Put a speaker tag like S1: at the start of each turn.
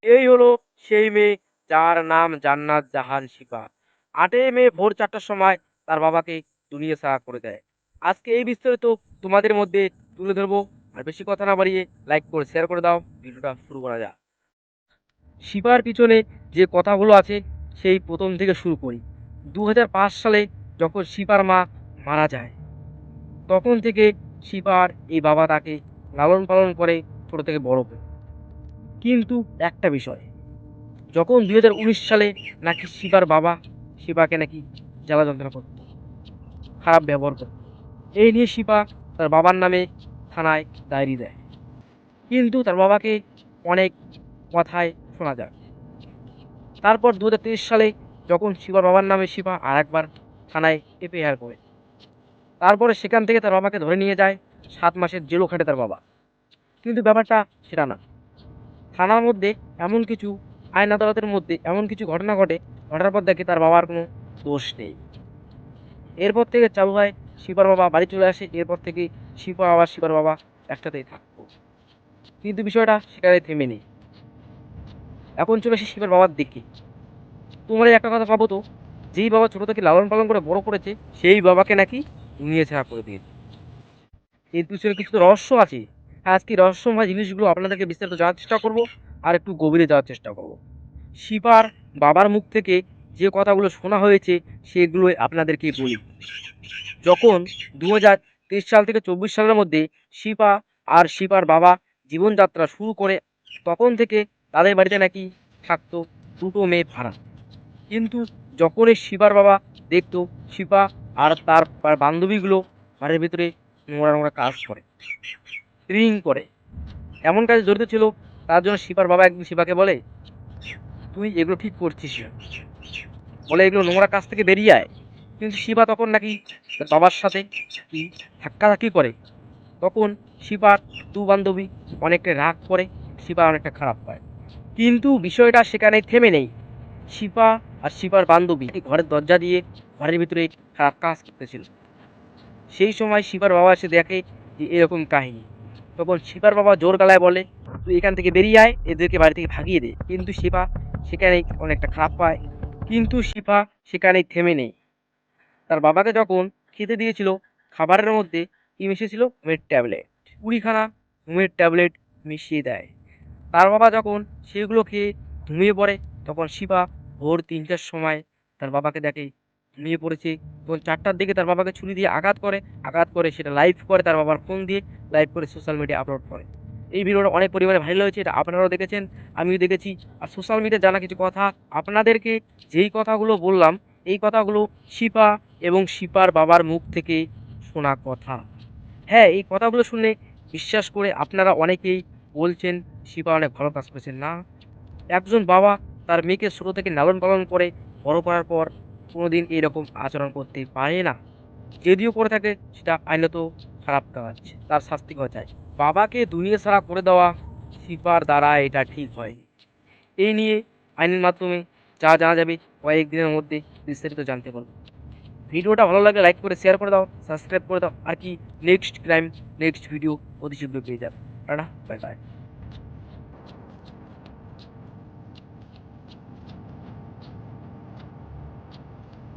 S1: এই হলো সেই মেয়ে যার নাম জান্নাত জাহান শিপা। ৮ই মে ভোর ৪টার সময় তার বাবাকে দুনিয়া ছাড়া করে দেয়। আজকে এই বিস্তারিত তোমাদের মধ্যে তুলে ধরবো। আর বেশি কথা না বাড়িয়ে লাইক করে শেয়ার করে দাও। ভিডিওটা শুরু করা যাক। শিপার পিছনে যে কথাগুলো আছে সেই প্রথম থেকে শুরু করি। ২০০৫ সালে যখন শিপার মা মারা যায়, তখন থেকে শিপার এই বাবা তাকে লালন পালন করে ছোট থেকে বড় করে। কিন্তু একটা বিষয়, যখন ২০১৯ সালে নাকি শিবার বাবা শিবাকে নাকি জ্বালা যন্ত্রণা করত, খারাপ ব্যবহার করত, এই নিয়ে শিবা তার বাবার নামে থানায় ডায়েরি দেয়। কিন্তু তার বাবাকে অনেক কথায় শোনা যায়। তারপর ২০২৩ সালে যখন শিবার বাবার নামে শিবা আর একবার থানায় এফআইআর করে, তারপরে সেখান থেকে তার বাবাকে ধরে নিয়ে যায়, ৭ মাসের জেলও খাটে তার বাবা। কিন্তু ব্যাপারটা সেটা না। থানার মধ্যে এমন কিছু, আইন আদালতের মধ্যে এমন কিছু ঘটনা ঘটে, ঘটার পর দেখে তার বাবার কোনো দোষ নেই। এরপর থেকে চালু হয় শিপার বাবা বাড়ি চলে আসে। এরপর থেকে শিপা আবার শিপার বাবা একসাথেই থাকতো। কিন্তু বিষয়টা সেখানে থেমে নেই। এখন চলে আসে শিপার বাবার দিকে। তোমরা একটা কথা ভাবো তো, যেই বাবা ছোট থেকে লালন পালন করে বড় করেছে, সেই বাবাকে নাকি দুনিয়া ছাড়া করে দিয়েছে। এর পিছনে কিছু তো রহস্য আছে। আজকে রহস্যময় জিনিসগুলো আপনাদেরকে বিস্তারিত জানার চেষ্টা করব, আর একটু গভীরে যাওয়ার চেষ্টা করব। শিপার বাবার মুখ থেকে যে কথাগুলো শোনা হয়েছে সেগুলো আপনাদেরকে বলি। যখন ২০২৩ সাল থেকে ২৪ সালের মধ্যে শিপা আর শিপার বাবা জীবনযাত্রা শুরু করে, তখন থেকে তাদের বাড়িতে নাকি থাকতো দুটো মেয়ে ভাড়া। কিন্তু যখনই শিপার বাবা দেখতো শিপা আর তার বান্ধবীগুলো বাড়ির ভিতরে নোংরা নোংরা কাজ করে, ড্রিঙ্ক করে, এমন কাজে জড়িত ছিল, তার জন্য শিপার বাবা একদিন শিপাকে বলে, তুই এগুলো ঠিক করছিস না, বলে এগুলো নোংরা কাজ থেকে বেরিয়ে আয়। কিন্তু শিবা তখন নাকি তার বাবার সাথে ধাক্কাধাক্কি করে। তখন শিপার দু বান্ধবী অনেকটা রাগ করে, শিপা অনেকটা খারাপ পায়। কিন্তু বিষয়টা সেখানে থেমে নেই। শিপা আর শিপার বান্ধবী ঘরের দরজা দিয়ে ঘরের ভিতরে খারাপ কাজ করতেছিল। সেই সময় শিপার বাবা এসে দেখে যে এরকম কাহিনী। তখন শিপার বাবা জোর গলায় বলে, তুই এখান থেকে বেরিয়ে আয়, এদেরকে বাড়ি থেকে ভাগিয়ে দে। কিন্তু শিপা সেখানেই অনেকটা খারাপ পায়। কিন্তু শিপা সেখানেই থেমে নেই। তার বাবাকে যখন খেতে দিয়েছিল, খাবারের মধ্যে কি মিশিয়েছিল? ঘুমের ট্যাবলেট। ২০খানা ঘুমের ট্যাবলেট মিশিয়ে দেয়। তার বাবা যখন সেগুলো খেয়ে ঘুমিয়ে পড়ে, তখন শিবা ভোর ৩টার সময় তার বাবাকে দেখে ঘুমিয়ে পড়েছে। তখন ৪টার দিকে তার বাবাকে ছুরি দিয়ে আঘাত করে সেটা লাইভ করে, তার বাবার ফোন দিয়ে লাইভ করে সোশ্যাল মিডিয়া আপলোড করে। এই ভিডিওটা অনেক পরিমাণে ভাইরাল হয়েছে, এটা আপনারাও দেখেছেন, আমিও দেখেছি। আর সোশ্যাল মিডিয়ায় জানা কিছু কথা আপনাদেরকে, যেই কথাগুলো বললাম, এই কথাগুলো শিপা এবং শিপার বাবার মুখ থেকে শোনা কথা। হ্যাঁ, এই কথাগুলো শুনে বিশ্বাস করে আপনারা অনেকেই বলছেন শিপা অনেক ভালো কাজ করেছেন। না, একজন বাবা তার মেয়েকে ছোট থেকে লালন পালন করে বড় করার পর কোনোদিন এইরকম আচরণ করতে পারে না। যদিও করে থাকে সেটা আইনত খারাপ কাজ, তার শাস্তি হওয়া চাই। বাবাকে দুনিয়া ছাড়া করে দেওয়া শিপার দ্বারা এটা ঠিক হয়। এই নিয়ে আইনের মাধ্যমে যা জানা যাবে কয়েকদিনের মধ্যে বিস্তারিত জানতে পারবো। ভিডিওটা ভালো লাগলে লাইক করে শেয়ার করে দাও, সাবস্ক্রাইব করে দাও। আর কি নেক্সট ক্রাইম, নেক্সট ভিডিও অতি শীঘ্র পেয়ে যাবে। Tata, bye bye.